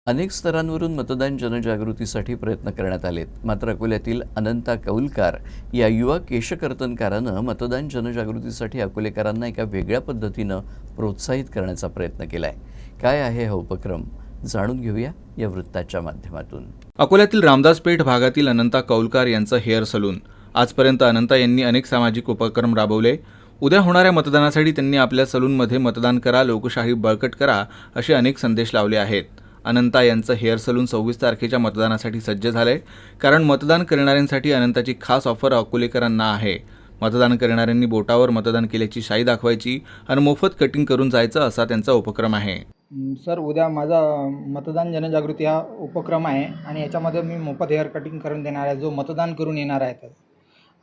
अनेक स्तरांवरून मतदान जनजागृतीसाठी प्रयत्न करण्यात आलेत. मात्र अकोल्यातील अनंता कौलकार या युवा केशकर्तनकारानं मतदान जनजागृतीसाठी अकोलेकरांना एका वेगळ्या पद्धतीनं प्रोत्साहित करण्याचा प्रयत्न केलाय. काय आहे हा उपक्रम, जाणून घेऊया या वृत्ताच्या माध्यमातून. अकोल्यातील रामदासपेठ भागातील अनंता कौलकार यांचं हेअर सलून. आजपर्यंत अनंता यांनी अनेक सामाजिक उपक्रम राबवले. उद्या होणाऱ्या मतदानासाठी त्यांनी आपल्या सलूनमध्ये मतदान करा, लोकशाही बळकट करा असे अनेक संदेश लावले आहेत. अनंता यांचं हेअर सलून 26 तारखेच्या मतदानासाठी सज्ज झालंय. कारण मतदान करणाऱ्यांसाठी अनंताची खास ऑफर अकोलेकरांना आहे. मतदान करणाऱ्यांनी बोटावर मतदान केल्याची शाई दाखवायची आणि मोफत कटिंग करून जायचं असा त्यांचा उपक्रम आहे. सर, उद्या माझा मतदान जनजागृती हा उपक्रम आहे आणि याच्यामध्ये मी मोफत हेअर कटिंग करून देणार आहे, जो मतदान करून येणार आहे.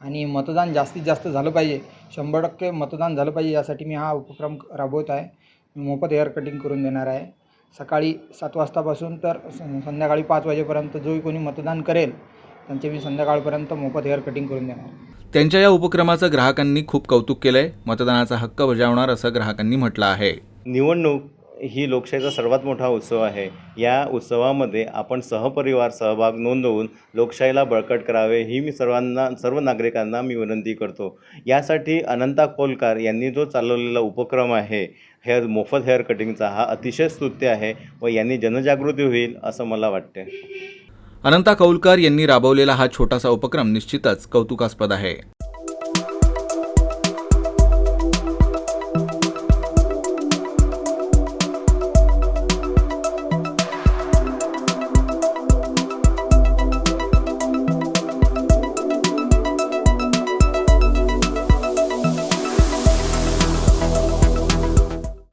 आणि मतदान जास्तीत जास्त झालं पाहिजे, 100% मतदान झालं पाहिजे, यासाठी मी हा उपक्रम राबवत आहे. मी मोफत हेअर कटिंग करून देणार आहे. सकाळी 7 वाजतापासून तर संध्याकाळी 5 वाजेपर्यंत जोही कोणी मतदान करेल त्यांचे मी संध्याकाळपर्यंत मोफत हेअर कटिंग करून देणार. त्यांच्या या उपक्रमाचं ग्राहकांनी खूप कौतुक केलंय. मतदानाचा हक्क बजावणार असं ग्राहकांनी म्हटलं आहे. निवडणूक ही लोकशाहीचा सर्वात मोठा उत्सव आहे. या उत्सवामध्ये आपण सहपरिवार सहभाग नोंदवून लोकशाहीला बळकट करावे ही मी सर्व नागरिकांना मी विनंती करतो. यासाठी अनंता कौलकार यांनी जो चालवलेला उपक्रम आहे मोफत हेअर कटिंगचा, हा अतिशय स्तुत्य आहे व यांनी जनजागृती होईल असं मला वाटते. अनंता कौलकार यांनी राबवलेला हा छोटासा उपक्रम निश्चितच कौतुकास्पद आहे.